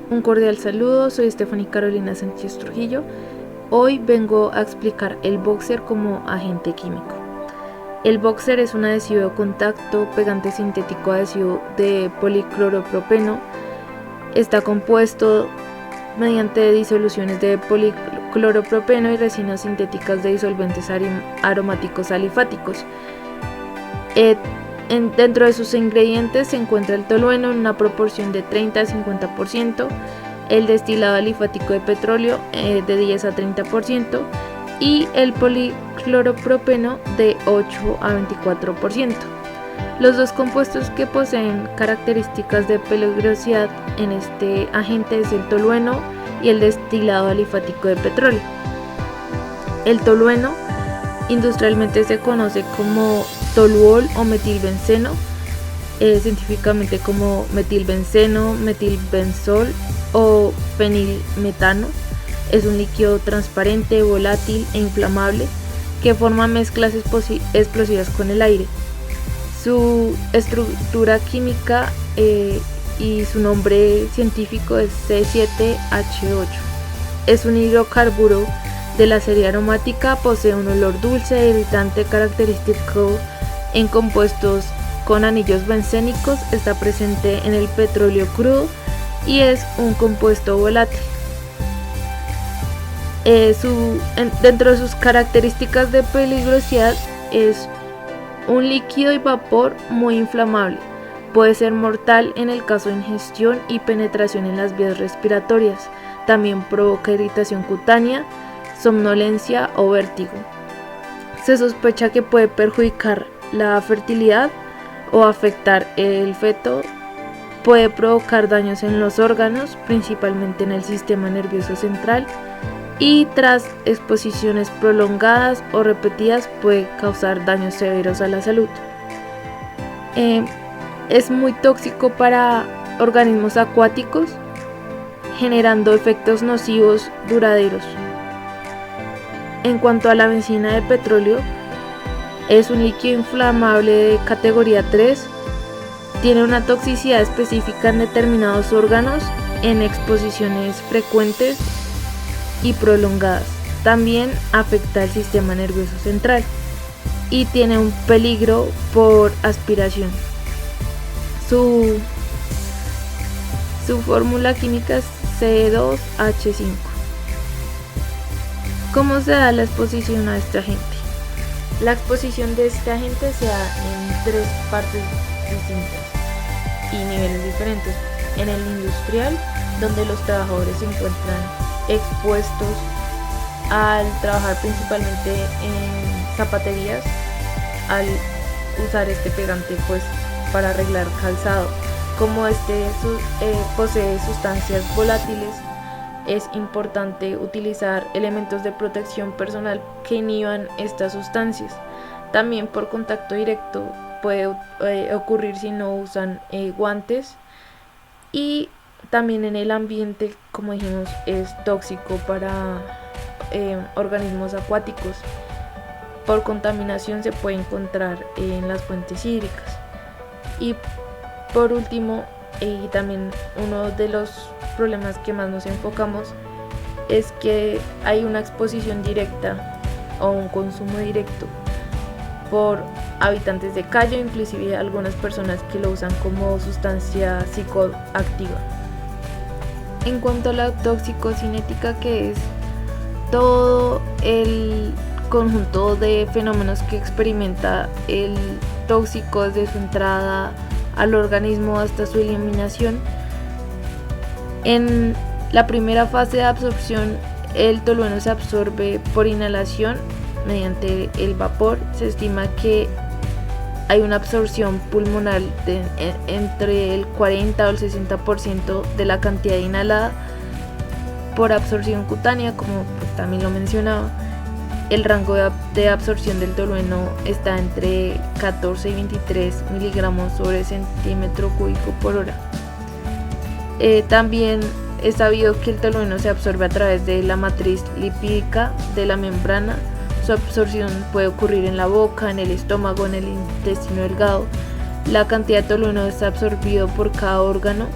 Un cordial saludo, soy Stephanie Carolina Sánchez Trujillo. Hoy vengo a explicar el boxer como agente químico. El boxer es un adhesivo de contacto, pegante sintético adhesivo de policloropropeno. Está compuesto mediante disoluciones de policloropropeno y resinas sintéticas de disolventes aromáticos alifáticos. Dentro de sus ingredientes se encuentra el tolueno en una proporción de 30 a 50%, el destilado alifático de petróleo de 10 a 30% y el policloropropeno de 8 a 24%. Los dos compuestos que poseen características de peligrosidad en este agente es el tolueno y el destilado alifático de petróleo. El tolueno industrialmente se conoce como toluol o metilbenceno, científicamente como metilbenceno, metilbenzol o fenilmetano. Es un líquido transparente, volátil e inflamable que forma mezclas explosivas con el aire. Su estructura química y su nombre científico es C7H8. Es un hidrocarburo de la serie aromática, posee un olor dulce e irritante característico en compuestos con anillos bencénicos, está presente en el petróleo crudo y es un compuesto volátil. Dentro de sus características de peligrosidad es un líquido y vapor muy inflamable. Puede ser mortal en el caso de ingestión y penetración en las vías respiratorias. También provoca irritación cutánea, somnolencia o vértigo. Se sospecha que puede perjudicar la fertilidad o afectar el feto. Puede provocar daños en los órganos, principalmente en el sistema nervioso central, y tras exposiciones prolongadas o repetidas puede causar daños severos a la salud. Es muy tóxico para organismos acuáticos, generando efectos nocivos duraderos. En cuanto a la benzina de petróleo, es un líquido inflamable de categoría 3, tiene una toxicidad específica en determinados órganos en exposiciones frecuentes y prolongadas. También afecta el sistema nervioso central y tiene un peligro por aspiración. Su fórmula química es C2H5. ¿Cómo se da la exposición a este agente? La exposición de este agente se da en tres partes distintas y niveles diferentes. En el industrial, donde los trabajadores se encuentran expuestos al trabajar principalmente en zapaterías, al usar este pegante para arreglar calzado. Como posee sustancias volátiles, es importante utilizar elementos de protección personal que inhiban estas sustancias. También por contacto directo puede ocurrir si no usan guantes, y también en el ambiente, como dijimos, es tóxico para organismos acuáticos. Por contaminación se puede encontrar en las fuentes hídricas. Y por último, y también uno de los problemas que más nos enfocamos es que hay una exposición directa o un consumo directo por habitantes de calle, inclusive algunas personas que lo usan como sustancia psicoactiva. En cuanto a la toxicocinética, que es todo el conjunto de fenómenos que experimenta el tóxico desde su entrada al organismo hasta su eliminación. En la primera fase de absorción, el tolueno se absorbe por inhalación mediante el vapor. Se estima que hay una absorción pulmonar entre el 40 o el 60% de la cantidad inhalada. Por absorción cutánea, como también lo mencionaba, el rango de absorción del tolueno está entre 14 y 23 miligramos sobre centímetro cúbico por hora. También es sabido que el tolueno se absorbe a través de la matriz lipídica de la membrana. Su absorción puede ocurrir en la boca, en el estómago, en el intestino delgado. La cantidad de tolueno es absorbido por cada órgano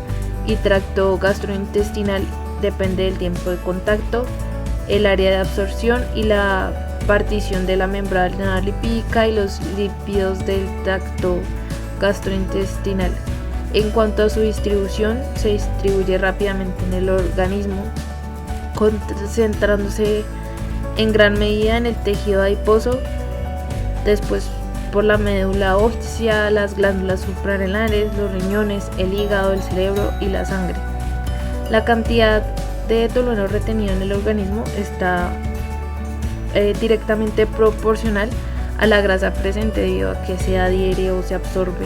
y tracto gastrointestinal depende del tiempo de contacto, el área de absorción y la partición de la membrana lipídica y los lípidos del tracto gastrointestinal. En cuanto a su distribución, se distribuye rápidamente en el organismo, concentrándose en gran medida en el tejido adiposo, después por la médula ósea, las glándulas suprarrenales, los riñones, el hígado, el cerebro y la sangre. La cantidad de tolueno retenido en el organismo está directamente proporcional a la grasa presente debido a que se adhiere o se absorbe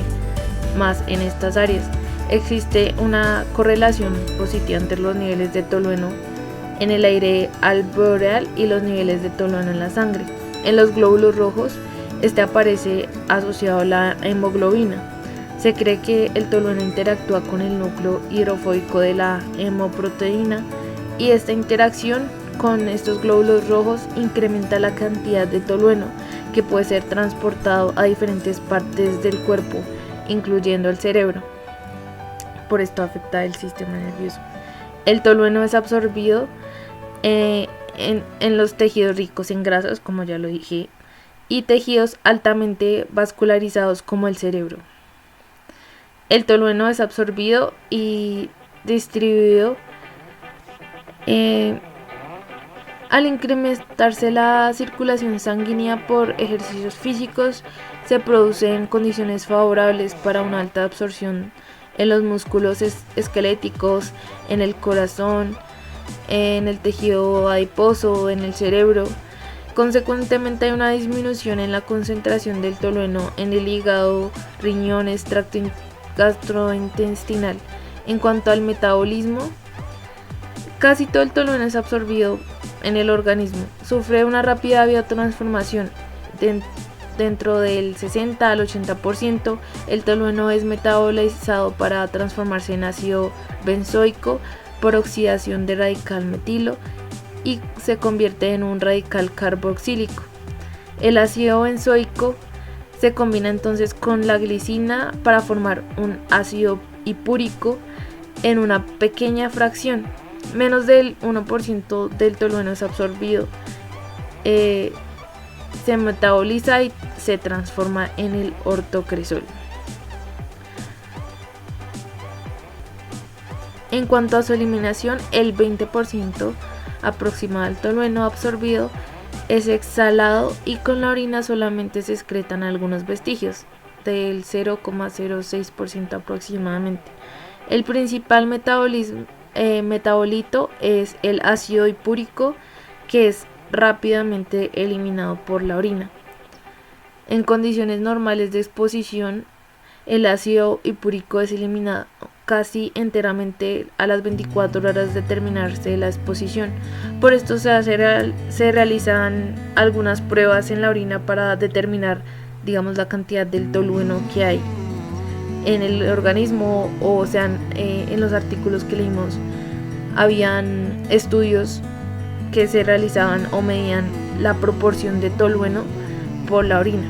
más en estas áreas. Existe una correlación positiva entre los niveles de tolueno en el aire alveolar y los niveles de tolueno en la sangre. En los glóbulos rojos, este aparece asociado a la hemoglobina. Se cree que el tolueno interactúa con el núcleo hidrofóbico de la hemoproteína y esta interacción con estos glóbulos rojos incrementa la cantidad de tolueno que puede ser transportado a diferentes partes del cuerpo, incluyendo el cerebro. Por esto afecta el sistema nervioso. El tolueno es absorbido en los tejidos ricos en grasas, como ya lo dije, y tejidos altamente vascularizados como el cerebro. El tolueno es absorbido y distribuido al incrementarse la circulación sanguínea por ejercicios físicos. Se producen condiciones favorables para una alta absorción en los músculos esqueléticos, en el corazón, en el tejido adiposo, en el cerebro. Consecuentemente hay una disminución en la concentración del tolueno en el hígado, riñones, tracto gastrointestinal. En cuanto al metabolismo, casi todo el tolueno es absorbido en el organismo. Sufre una rápida biotransformación. Dentro del 60 al 80%, el tolueno es metabolizado para transformarse en ácido benzoico por oxidación de radical metilo y se convierte en un radical carboxílico. El ácido benzoico se combina entonces con la glicina para formar un ácido hipúrico en una pequeña fracción. Menos del 1% del tolueno es absorbido, se metaboliza y se transforma en el ortocresol. En cuanto a su eliminación, el 20% aproximado del tolueno absorbido es exhalado y con la orina solamente se excretan algunos vestigios, del 0,06% aproximadamente. El principal metabolito es el ácido hipúrico, que es rápidamente eliminado por la orina. En condiciones normales de exposición, el ácido hipúrico es eliminado casi enteramente a las 24 horas de terminarse la exposición. Por esto se realizan algunas pruebas en la orina para determinar, la cantidad del tolueno que hay en el organismo, o sea, en los artículos que leímos habían estudios que se realizaban o medían la proporción de tolueno por la orina.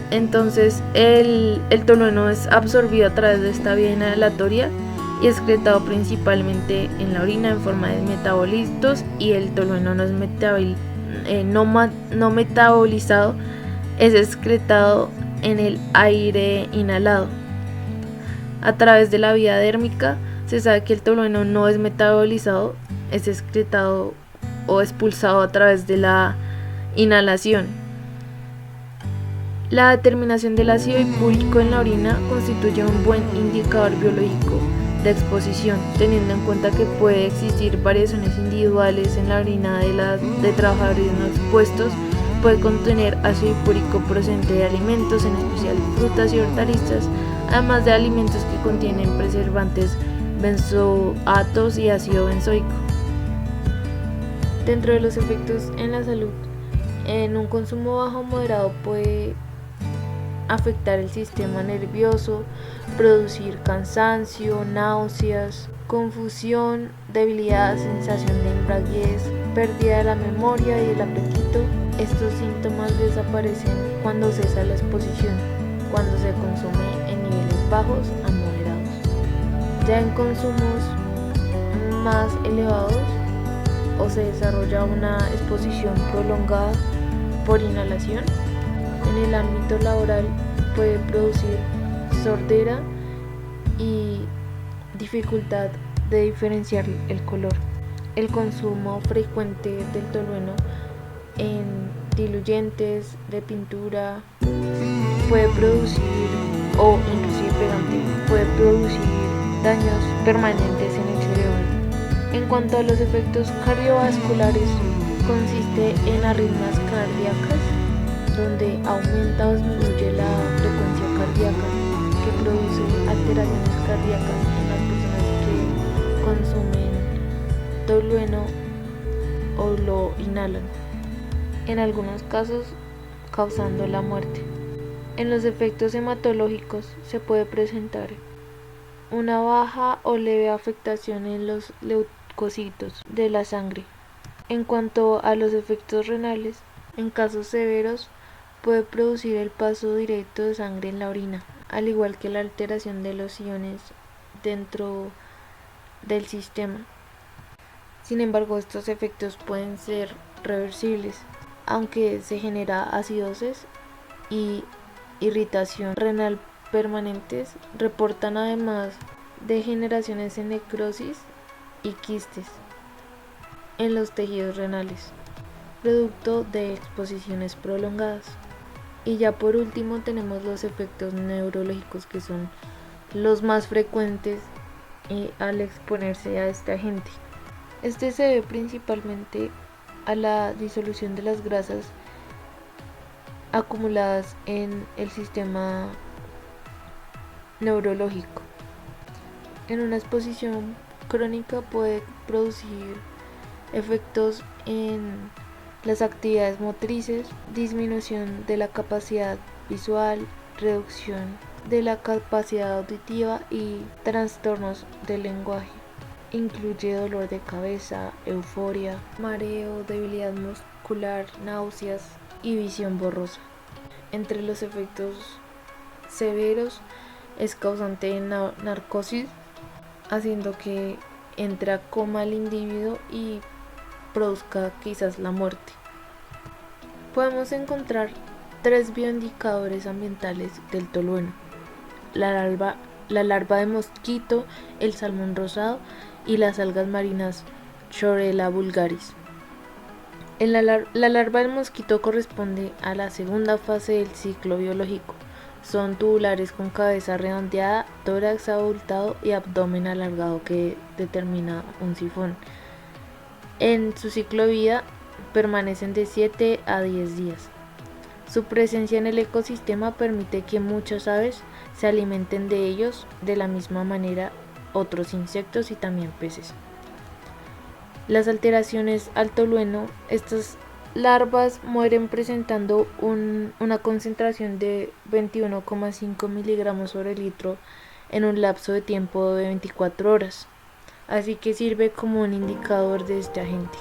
Entonces el tolueno es absorbido a través de esta vía inhalatoria y excretado principalmente en la orina en forma de metabolitos, y el tolueno no metabolizado es excretado en el aire inhalado. A través de la vía dérmica se sabe que el tolueno no es metabolizado, es excretado o expulsado a través de la inhalación. La determinación del ácido hipúrico en la orina constituye un buen indicador biológico de exposición, teniendo en cuenta que puede existir variaciones individuales en la orina de trabajadores no expuestos. Puede contener ácido hipúrico procedente de alimentos, en especial frutas y hortalizas, además de alimentos que contienen preservantes, benzoatos y ácido benzoico. Dentro de los efectos en la salud, en un consumo bajo o moderado puede afectar el sistema nervioso, producir cansancio, náuseas, confusión, debilidad, sensación de embriaguez, pérdida de la memoria y el apetito. Estos síntomas desaparecen cuando cesa la exposición, cuando se consume en niveles bajos a moderados. Ya en consumos más elevados o se desarrolla una exposición prolongada por inhalación, en el ámbito laboral puede producir sordera y dificultad de diferenciar el color. El consumo frecuente del tolueno en diluyentes de pintura puede producir, o inclusive pegante, puede producir daños permanentes en el cerebro. En cuanto a los efectos cardiovasculares, consiste en arritmias cardíacas, donde aumenta o disminuye la frecuencia cardíaca, que produce alteraciones cardíacas en las personas que consumen tolueno o lo inhalan, en algunos casos causando la muerte. En los efectos hematológicos se puede presentar una baja o leve afectación en los leucocitos de la sangre. En cuanto a los efectos renales, en casos severos puede producir el paso directo de sangre en la orina, al igual que la alteración de los iones dentro del sistema. Sin embargo, estos efectos pueden ser reversibles, aunque se genera acidosis y irritación renal permanentes. Reportan además degeneraciones en necrosis y quistes en los tejidos renales, producto de exposiciones prolongadas. Y ya por último tenemos los efectos neurológicos, que son los más frecuentes al exponerse a este agente. Este se debe principalmente a la disolución de las grasas acumuladas en el sistema neurológico. En una exposición crónica puede producir efectos en las actividades motrices, disminución de la capacidad visual, reducción de la capacidad auditiva y trastornos del lenguaje. Incluye dolor de cabeza, euforia, mareo, debilidad muscular, náuseas y visión borrosa. Entre los efectos severos es causante de narcosis, haciendo que entre a coma el individuo y produzca quizás la muerte. Podemos encontrar 3 bioindicadores ambientales del tolueno: la larva de mosquito, el salmón rosado y las algas marinas Chlorella vulgaris. La larva del mosquito corresponde a la segunda fase del ciclo biológico. Son tubulares con cabeza redondeada, tórax abultado y abdomen alargado que determina un sifón. En su ciclo de vida permanecen de 7 a 10 días. Su presencia en el ecosistema permite que muchas aves se alimenten de ellos, de la misma manera otros insectos y también peces. Las alteraciones al tolueno: estas larvas mueren presentando una concentración de 21,5 miligramos sobre litro en un lapso de tiempo de 24 horas, así que sirve como un indicador de este agente.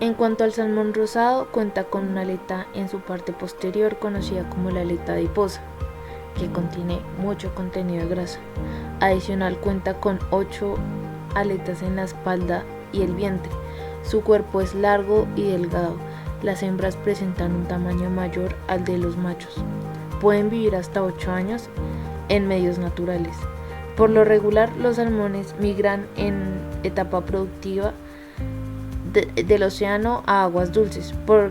En cuanto al salmón rosado, cuenta con una aleta en su parte posterior conocida como la aleta adiposa, que contiene mucho contenido de grasa. Adicional, cuenta con 8 aletas en la espalda y el vientre. Su cuerpo es largo y delgado. Las hembras presentan un tamaño mayor al de los machos. Pueden vivir hasta 8 años en medios naturales. Por lo regular, los salmones migran en etapa productiva del océano a aguas dulces, por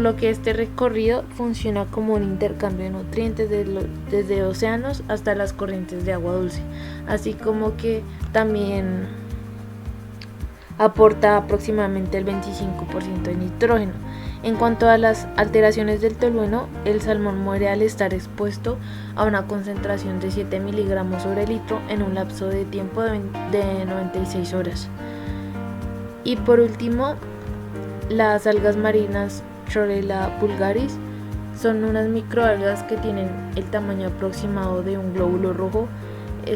lo que este recorrido funciona como un intercambio de nutrientes desde océanos hasta las corrientes de agua dulce, así como que también aporta aproximadamente el 25% de nitrógeno. En cuanto a las alteraciones del tolueno, el salmón muere al estar expuesto a una concentración de 7 miligramos sobre litro en un lapso de tiempo de 96 horas. Y por último, las algas marinas Chlorella vulgaris son unas microalgas que tienen el tamaño aproximado de un glóbulo rojo,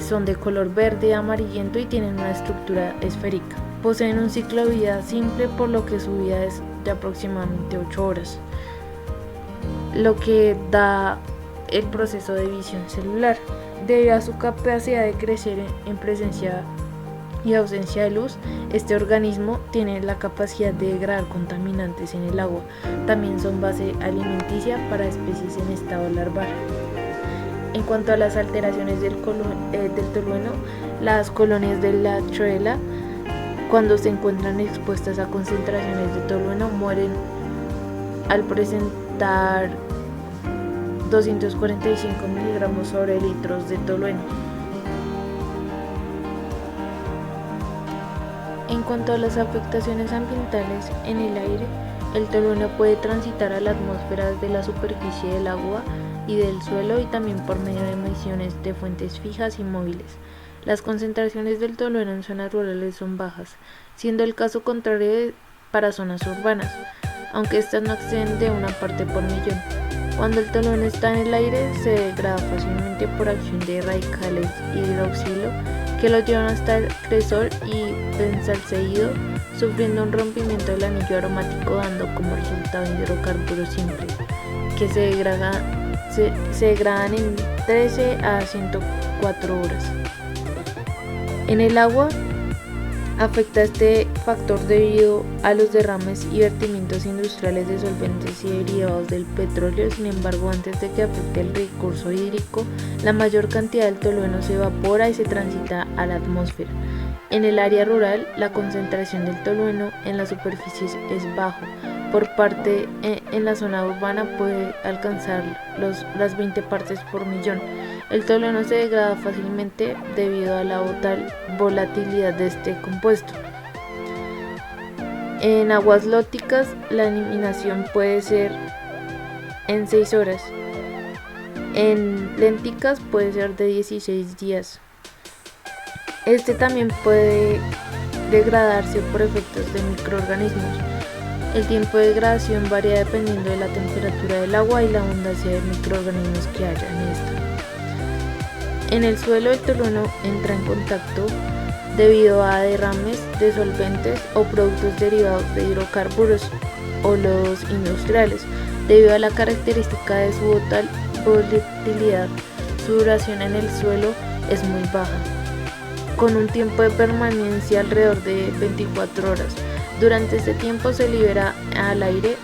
son de color verde amarillento y tienen una estructura esférica. Poseen un ciclo de vida simple, por lo que su vida es de aproximadamente 8 horas, lo que da el proceso de división celular. Debido a su capacidad de crecer en presencia y ausencia de luz, este organismo tiene la capacidad de degradar contaminantes en el agua. También son base alimenticia para especies en estado larval. En cuanto a las alteraciones del tolueno, las colonias de la troela, cuando se encuentran expuestas a concentraciones de tolueno, mueren al presentar 245 miligramos sobre litros de tolueno. En cuanto a las afectaciones ambientales en el aire, el tolueno puede transitar a la atmósfera desde la superficie del agua y del suelo y también por medio de emisiones de fuentes fijas y móviles. Las concentraciones del tolueno en zonas rurales son bajas, siendo el caso contrario para zonas urbanas, aunque estas no exceden de una parte por millón. Cuando el tolueno está en el aire, se degrada fácilmente por acción de radicales hidroxilo que lo llevan hasta el cresol y benzaldehído, sufriendo un rompimiento del anillo aromático, dando como resultado hidrocarburos simples, que se degradan en 13 a 104 horas. En el agua, afecta este factor debido a los derrames y vertimientos industriales de solventes y derivados del petróleo. Sin embargo, antes de que afecte el recurso hídrico, la mayor cantidad del tolueno se evapora y se transita a la atmósfera. En el área rural, la concentración del tolueno en la superficie es bajo. Por parte en la zona urbana puede alcanzar las 20 partes por millón. El tolueno se degrada fácilmente debido a la volatilidad de este compuesto. En aguas lóticas, la eliminación puede ser en 6 horas. En lénticas puede ser de 16 días. Este también puede degradarse por efectos de microorganismos. El tiempo de degradación varía dependiendo de la temperatura del agua y la abundancia de microorganismos que haya en esta. En el suelo, el tolueno entra en contacto debido a derrames de solventes o productos derivados de hidrocarburos o los industriales. Debido a la característica de su volatilidad, su duración en el suelo es muy baja, con un tiempo de permanencia alrededor de 24 horas. Durante este tiempo se libera al aire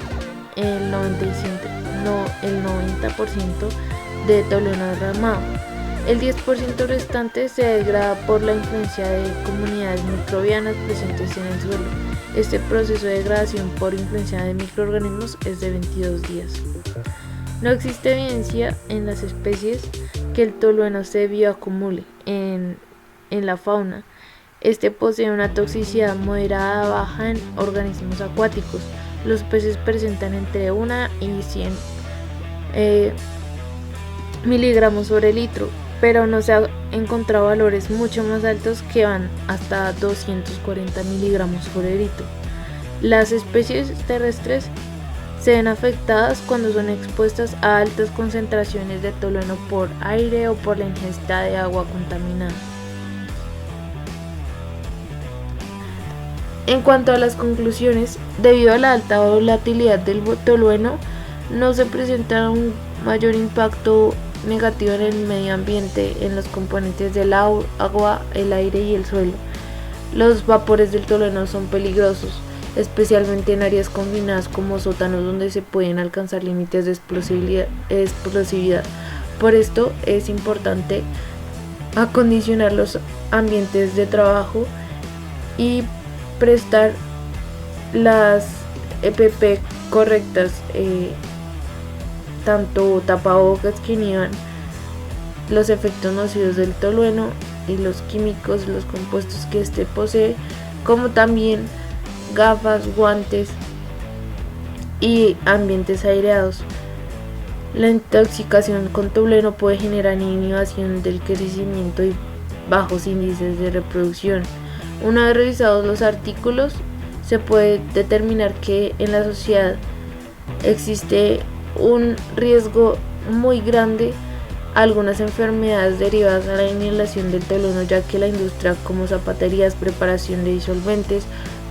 el 90% de tolueno derramado. El 10% restante se degrada por la influencia de comunidades microbianas presentes en el suelo. Este proceso de degradación por influencia de microorganismos es de 22 días. No existe evidencia en las especies que el tolueno se bioacumule en la fauna. Este posee una toxicidad moderada a baja en organismos acuáticos. Los peces presentan entre 1 y 100 miligramos sobre litro, pero no se han encontrado valores mucho más altos que van hasta 240 miligramos sobre litro. Las especies terrestres se ven afectadas cuando son expuestas a altas concentraciones de tolueno por aire o por la ingesta de agua contaminada. En cuanto a las conclusiones, debido a la alta volatilidad del tolueno, no se presenta un mayor impacto negativo en el medio ambiente en los componentes del agua, el aire y el suelo. Los vapores del tolueno son peligrosos, especialmente en áreas confinadas como sótanos donde se pueden alcanzar límites de explosividad. Por esto es importante acondicionar los ambientes de trabajo y prestar las EPP correctas, tanto tapabocas que inhiban los efectos nocivos del tolueno y los químicos, los compuestos que este posee, como también gafas, guantes y ambientes aireados. La intoxicación con tolueno puede generar inhibición del crecimiento y bajos índices de reproducción. Una vez revisados los artículos, se puede determinar que en la sociedad existe un riesgo muy grande a algunas enfermedades derivadas a la inhalación del tolueno, ya que la industria como zapaterías, preparación de disolventes,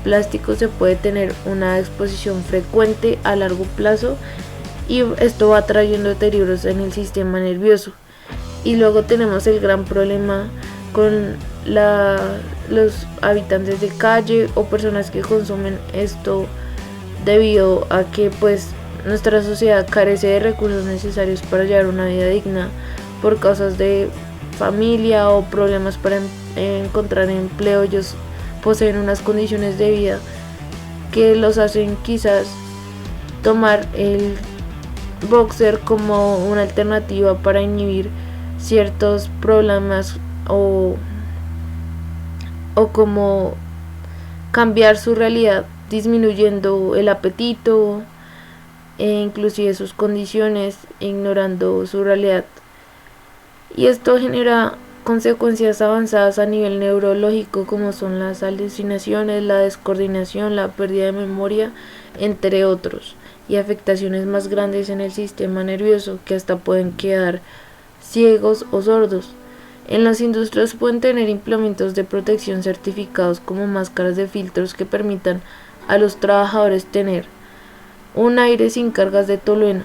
plásticos se puede tener una exposición frecuente a largo plazo y esto va trayendo deterioros en el sistema nervioso. Y luego tenemos el gran problema con los habitantes de calle o personas que consumen esto debido a que pues nuestra sociedad carece de recursos necesarios para llevar una vida digna por causas de familia o problemas para encontrar empleo. Ellos poseen unas condiciones de vida que los hacen quizás tomar el boxer como una alternativa para inhibir ciertos problemas o como cambiar su realidad, disminuyendo el apetito e inclusive sus condiciones, ignorando su realidad. Y esto genera consecuencias avanzadas a nivel neurológico, como son las alucinaciones, la descoordinación, la pérdida de memoria, entre otros, y afectaciones más grandes en el sistema nervioso, que hasta pueden quedar ciegos o sordos. En las industrias pueden tener implementos de protección certificados como máscaras de filtros que permitan a los trabajadores tener un aire sin cargas de tolueno.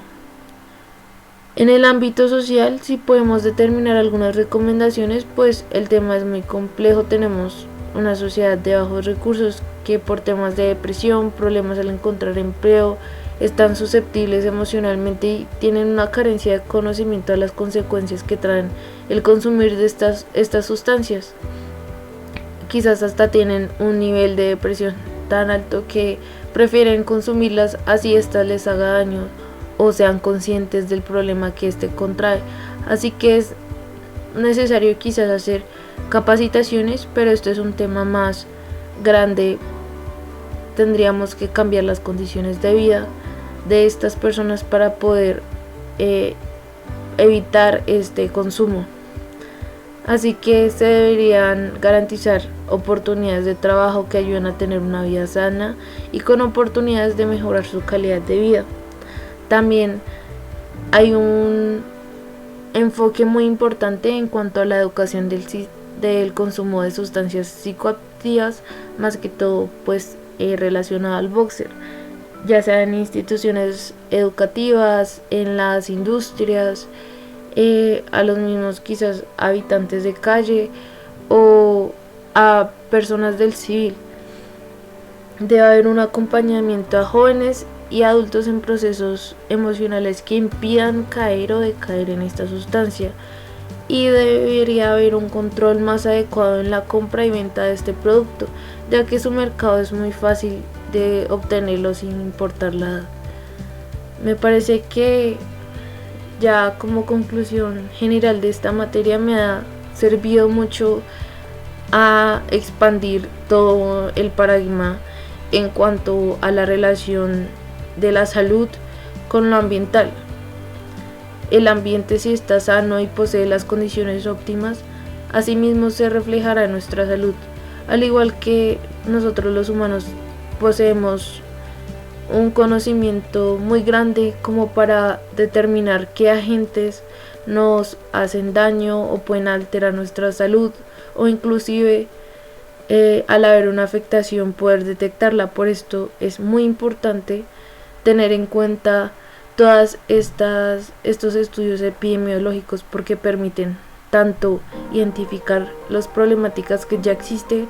En el ámbito social, si podemos determinar algunas recomendaciones, pues el tema es muy complejo. Tenemos una sociedad de bajos recursos que por temas de depresión, problemas al encontrar empleo, están susceptibles emocionalmente y tienen una carencia de conocimiento de las consecuencias que traen el consumir de estas sustancias. Quizás hasta tienen un nivel de depresión tan alto que prefieren consumirlas así éstas les haga daño o sean conscientes del problema que éste contrae. Así que es necesario quizás hacer capacitaciones, pero esto es un tema más grande. Tendríamos que cambiar las condiciones de vida de estas personas para poder evitar este consumo. Así que se deberían garantizar oportunidades de trabajo que ayuden a tener una vida sana y con oportunidades de mejorar su calidad de vida. También hay un enfoque muy importante en cuanto a la educación del consumo de sustancias psicoactivas, más que todo pues relacionado al boxer, ya sea en instituciones educativas, en las industrias, a los mismos quizás habitantes de calle o a personas del civil. Debe haber un acompañamiento a jóvenes y adultos en procesos emocionales que impidan caer o decaer en esta sustancia, y debería haber un control más adecuado en la compra y venta de este producto, ya que su mercado es muy fácil de obtenerlo sin importar la edad. Me parece que ya como conclusión general de esta materia me ha servido mucho a expandir todo el paradigma en cuanto a la relación de la salud con lo ambiental. El ambiente, si está sano y posee las condiciones óptimas, asimismo se reflejará en nuestra salud, al igual que nosotros los humanos poseemos un conocimiento muy grande como para determinar qué agentes nos hacen daño o pueden alterar nuestra salud, o inclusive al haber una afectación poder detectarla. Por esto es muy importante tener en cuenta todas estos estudios epidemiológicos, porque permiten tanto identificar las problemáticas que ya existen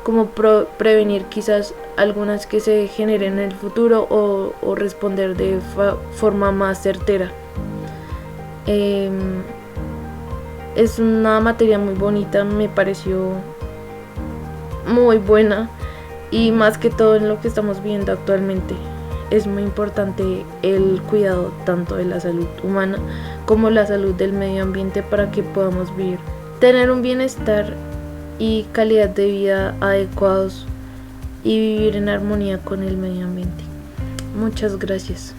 como prevenir quizás algunas que se generen en el futuro o responder de forma más certera. Es una materia muy bonita, me pareció muy buena, y más que todo en lo que estamos viendo actualmente es muy importante el cuidado tanto de la salud humana como la salud del medio ambiente para que podamos vivir, tener un bienestar y calidad de vida adecuados y vivir en armonía con el medio ambiente. Muchas gracias.